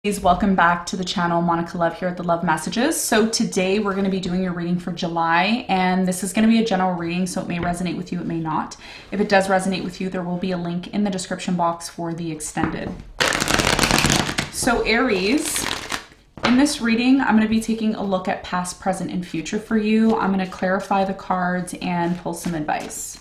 Welcome back to the channel. Monica Love here at the Love Messages. So today we're going to be doing your reading for July, and this is going to be a general reading, so it may resonate with you, it may not. If it does resonate with you, there will be a link in the description box for the extended. So Aries, in this reading, I'm going to be taking a look at past, present, and future for you. I'm going to clarify the cards and pull some advice.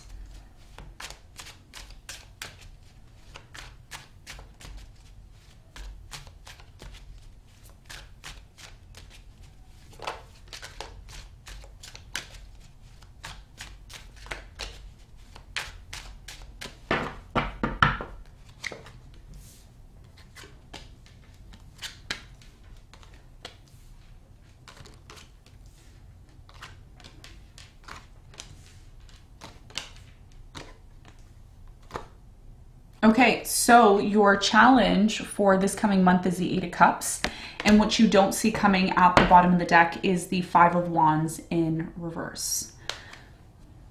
Okay, so your challenge for this coming month is the Eight of Cups, and what you don't see coming at the bottom of the deck is the Five of Wands in reverse.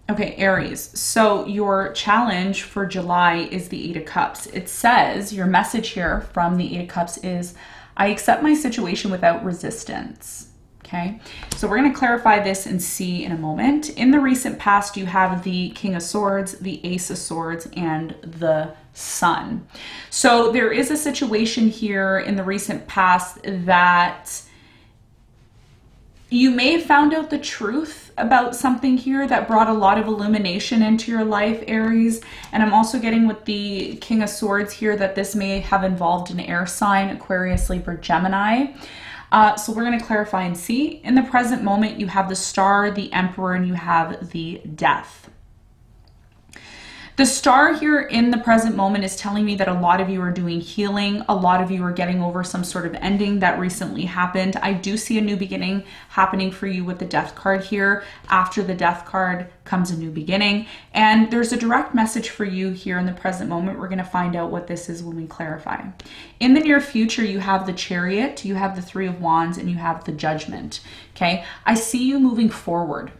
Okay, Aries, so your challenge for July is the Eight of Cups. It says, your message here from the Eight of Cups is, I accept my situation without resistance. Okay, so we're going to clarify this and see in a moment. In the recent past, you have the King of Swords, the Ace of Swords, and the Sun. So there is a situation here in the recent past that you may have found out the truth about something here that brought a lot of illumination into your life, Aries. And I'm also getting with the King of Swords here that this may have involved an air sign, Aquarius, Libra, Gemini. So we're going to clarify and see. In the present moment, you have the Star, the Emperor, and you have the Death. The Star here in the present moment is telling me that a lot of you are doing healing. A lot of you are getting over some sort of ending that recently happened. I do see a new beginning happening for you with the Death card here. After the Death card comes a new beginning. And there's a direct message for you here in the present moment. We're going to find out what this is when we clarify. In the near future, you have the Chariot, you have the Three of Wands, and you have the Judgment. Okay, I see you moving forward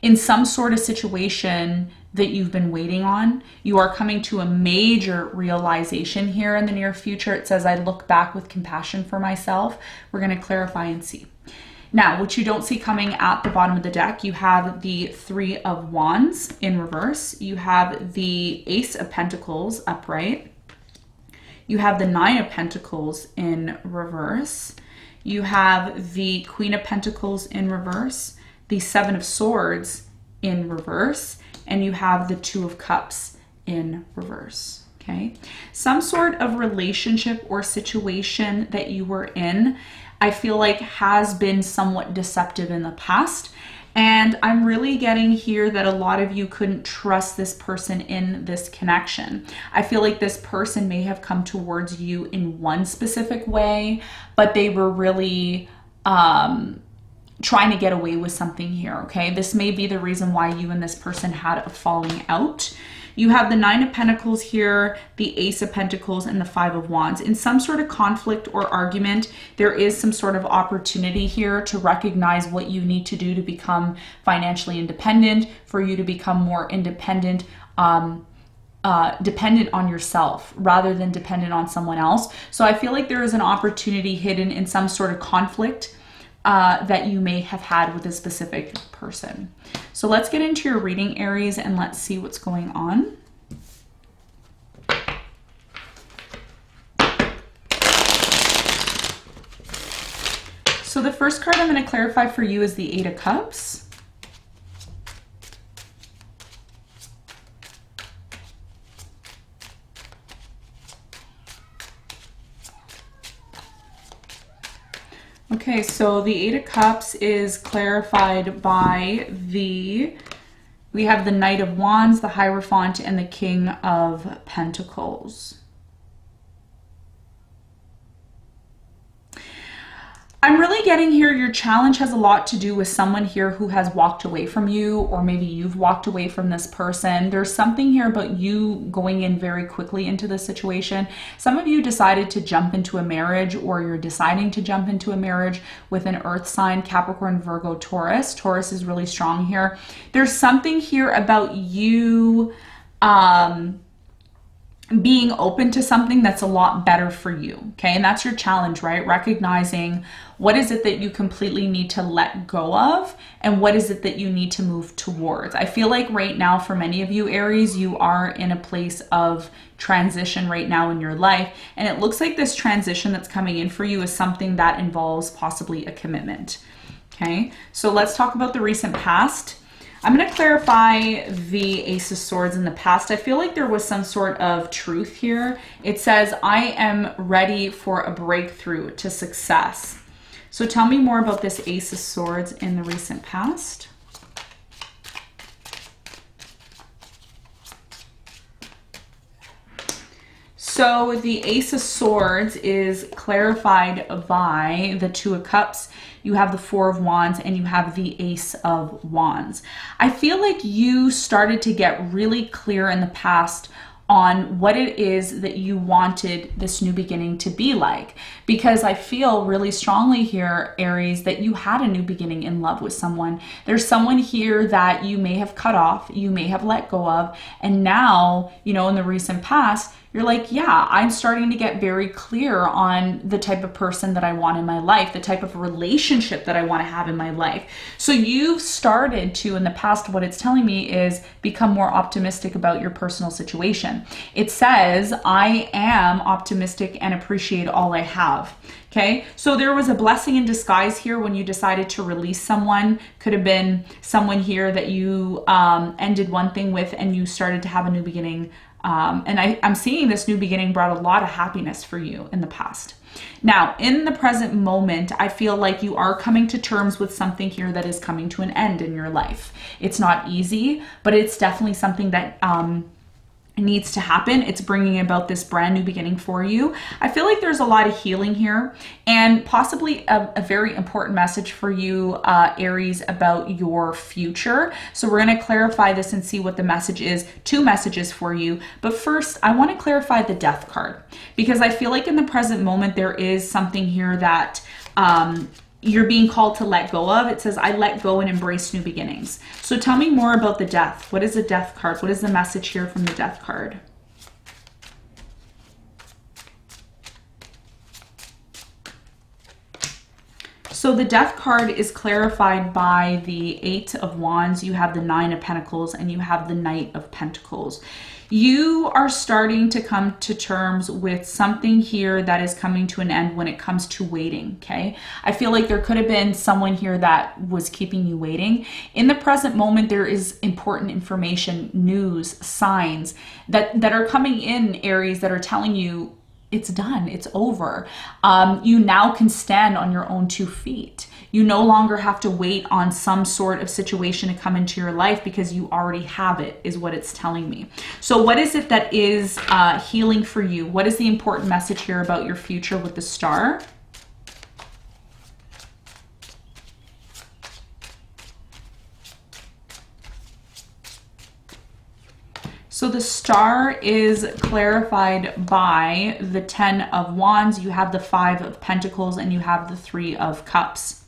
in some sort of situation that you've been waiting on. You are coming to a major realization here in the near future. It says, I look back with compassion for myself. We're going to clarify and see. Now, what you don't see coming at the bottom of the deck, you have the Three of Wands in reverse. You have the Ace of Pentacles upright. You have the Nine of Pentacles in reverse. You have the Queen of Pentacles in reverse. The Seven of Swords in reverse. And you have the Two of Cups in reverse, okay? Some sort of relationship or situation that you were in, I feel like has been somewhat deceptive in the past. And I'm really getting here that a lot of you couldn't trust this person in this connection. I feel like this person may have come towards you in one specific way, but they were really trying to get away with something here, okay? This may be the reason why you and this person had a falling out. You have the Nine of Pentacles here, the Ace of Pentacles, and the Five of Wands. In some sort of conflict or argument, there is some sort of opportunity here to recognize what you need to do to become financially independent, for you to become more independent, dependent on yourself rather than dependent on someone else. So I feel like there is an opportunity hidden in some sort of conflict that you may have had with a specific person. So let's get into your reading, Aries, and let's see what's going on. So the first card I'm going to clarify for you is the Eight of Cups. Okay, so the Eight of Cups is clarified by we have the Knight of Wands, the Hierophant, and the King of Pentacles. I'm really getting here, your challenge has a lot to do with someone here who has walked away from you, or maybe you've walked away from this person. There's something here about you going in very quickly into this situation. Some of you decided to jump into a marriage, or you're deciding to jump into a marriage with an earth sign, Capricorn, Virgo, Taurus. Taurus is really strong here. There's something here about you being open to something that's a lot better for you. Okay. And that's your challenge, right? Recognizing what is it that you completely need to let go of and what is it that you need to move towards. I feel like right now for many of you, Aries, you are in a place of transition right now in your life. And it looks like this transition that's coming in for you is something that involves possibly a commitment. Okay. So let's talk about the recent past. I'm going to clarify the Ace of Swords in the past. I feel like there was some sort of truth here. It says, I am ready for a breakthrough to success. So tell me more about this Ace of Swords in the recent past. So the Ace of Swords is clarified by the Two of Cups. You have the Four of Wands and you have the Ace of Wands. I feel like you started to get really clear in the past on what it is that you wanted this new beginning to be like. Because I feel really strongly here, Aries, that you had a new beginning in love with someone. There's someone here that you may have cut off, you may have let go of, and now, you know, in the recent past, you're like, yeah, I'm starting to get very clear on the type of person that I want in my life, the type of relationship that I want to have in my life. So you've started to, in the past, what it's telling me is become more optimistic about your personal situation. It says, I am optimistic and appreciate all I have. Okay, so there was a blessing in disguise here when you decided to release someone. Could have been someone here that you ended one thing with and you started to have a new beginning. And I'm seeing this new beginning brought a lot of happiness for you in the past. Now, in the present moment, I feel like you are coming to terms with something here that is coming to an end in your life. It's not easy, but it's definitely something that needs to happen. It's bringing about this brand new beginning for you. I feel like there's a lot of healing here and possibly a very important message for you, Aries, about your future. So we're going to clarify this and see what the message is. Two messages for you. But first, I want to clarify the Death card because I feel like in the present moment, there is something here that you're being called to let go of. It says, I let go and embrace new beginnings. So tell me more about the Death. What is the Death card? What is the message here from the Death card? So the Death card is clarified by the Eight of Wands. You have the Nine of Pentacles and you have the Knight of Pentacles. You are starting to come to terms with something here that is coming to an end when it comes to waiting, okay? I feel like there could have been someone here that was keeping you waiting. In the present moment, there is important information, news, signs that are coming in, Aries, that are telling you it's done, it's over. You now can stand on your own 2 feet. You no longer have to wait on some sort of situation to come into your life because you already have it, is what it's telling me. So what is it that is healing for you? What is the important message here about your future with the Star? So the Star is clarified by the Ten of Wands. You have the Five of Pentacles and you have the Three of Cups.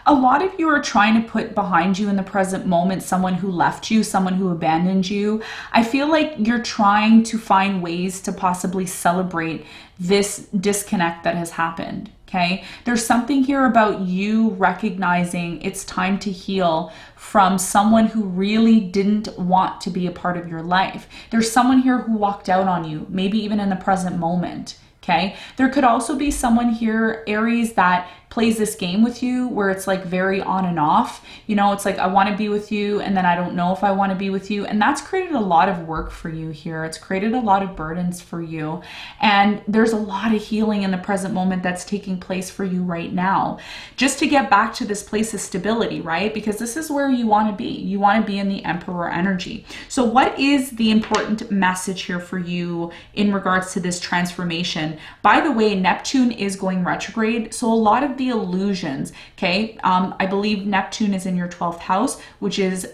A lot of you are trying to put behind you in the present moment someone who left you, someone who abandoned you. I feel like you're trying to find ways to possibly celebrate this disconnect that has happened. Okay, there's something here about you recognizing it's time to heal from someone who really didn't want to be a part of your life. There's someone here who walked out on you, maybe even in the present moment. Okay, there could also be someone here, Aries, that plays this game with you where it's like very on and off. You know, it's like, I want to be with you and then I don't know if I want to be with you. And that's created a lot of work for you here. It's created a lot of burdens for you. And there's a lot of healing in the present moment that's taking place for you right now. Just to get back to this place of stability, right? Because this is where you want to be. You want to be in the Emperor energy. So what is the important message here for you in regards to this transformation? By the way, Neptune is going retrograde. So a lot of the illusions, okay, I believe Neptune is in your 12th house, which is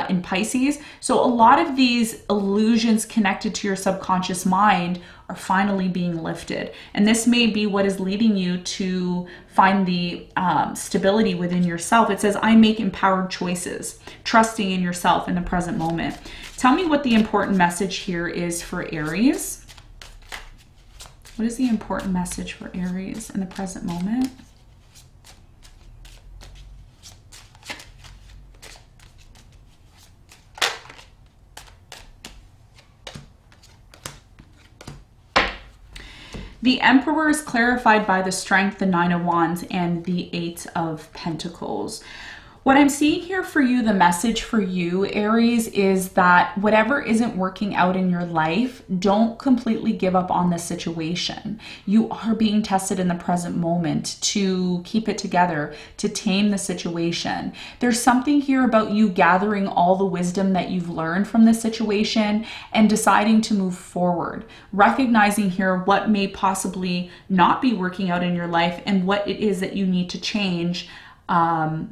in Pisces. So a lot of these illusions connected to your subconscious mind are finally being lifted. And this may be what is leading you to find the stability within yourself. It says, I make empowered choices, trusting in yourself in the present moment. Tell me what the important message here is for Aries. What is the important message for Aries in the present moment? The Emperor is clarified by the Strength, the Nine of Wands, and the Eight of Pentacles. What I'm seeing here for you, the message for you, Aries, is that whatever isn't working out in your life, don't completely give up on the situation. You are being tested in the present moment to keep it together, to tame the situation. There's something here about you gathering all the wisdom that you've learned from this situation and deciding to move forward, recognizing here what may possibly not be working out in your life and what it is that you need to change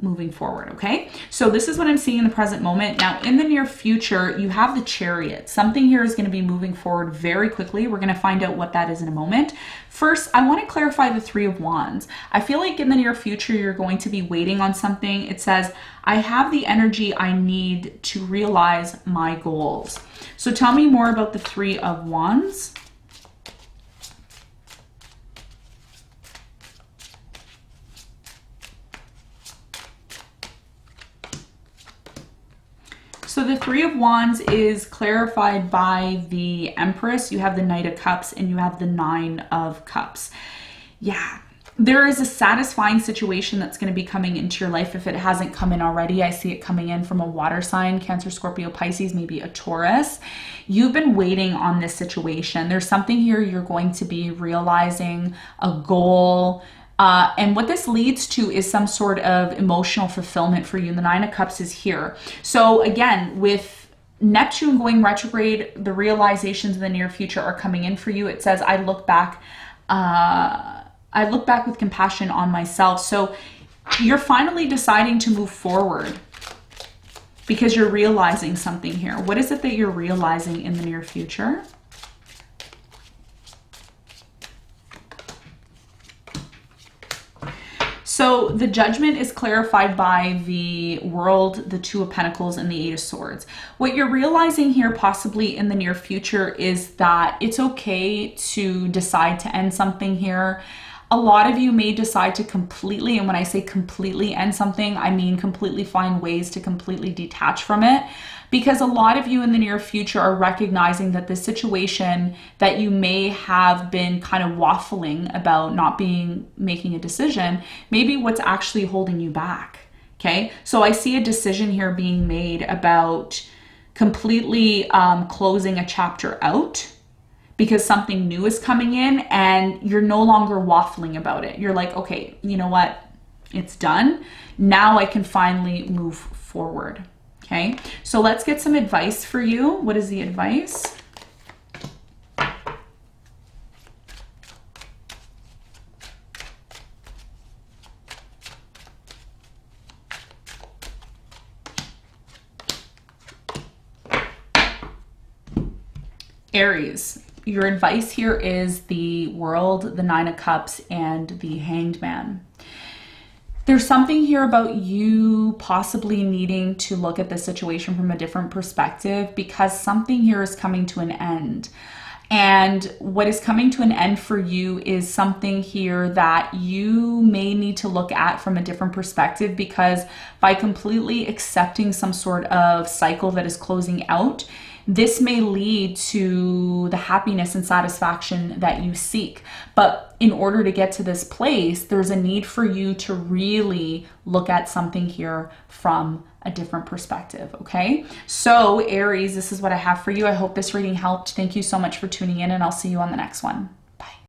moving forward. Okay, so this is what I'm seeing in the present moment. Now in the near future, you have the Chariot. Something here is going to be moving forward very quickly. We're going to find out what that is in a moment. First, I want to clarify the Three of Wands. I feel like in the near future, you're going to be waiting on something. It says, I have the energy I need to realize my goals. So tell me more about the Three of Wands. So the Three of Wands is clarified by the Empress. You have the Knight of Cups and you have the Nine of Cups. Yeah, there is a satisfying situation that's going to be coming into your life if it hasn't come in already. I see it coming in from a water sign, Cancer, Scorpio, Pisces, maybe a Taurus. You've been waiting on this situation. There's something here you're going to be realizing, a goal. And what this leads to is some sort of emotional fulfillment for you. And the Nine of Cups is here. So again, with Neptune going retrograde, the realizations in the near future are coming in for you. It says, I look back with compassion on myself. So you're finally deciding to move forward because you're realizing something here. What is it that you're realizing in the near future? So the Judgment is clarified by the World, the Two of Pentacles, and the Eight of Swords. What you're realizing here possibly in the near future is that it's okay to decide to end something here. A lot of you may decide to completely, and when I say completely end something, I mean completely find ways to completely detach from it. Because a lot of you in the near future are recognizing that the situation that you may have been kind of waffling about not making a decision, maybe what's actually holding you back. Okay, so I see a decision here being made about completely closing a chapter out because something new is coming in and you're no longer waffling about it. You're like, okay, you know what? It's done. Now I can finally move forward. Okay, so let's get some advice for you. What is the advice? Aries, your advice here is the World, the Nine of Cups, and the Hanged Man. There's something here about you possibly needing to look at the situation from a different perspective because something here is coming to an end. And what is coming to an end for you is something here that you may need to look at from a different perspective because by completely accepting some sort of cycle that is closing out, this may lead to the happiness and satisfaction that you seek. But in order to get to this place, there's a need for you to really look at something here from a different perspective, okay? So Aries, this is what I have for you. I hope this reading helped. Thank you so much for tuning in, and I'll see you on the next one.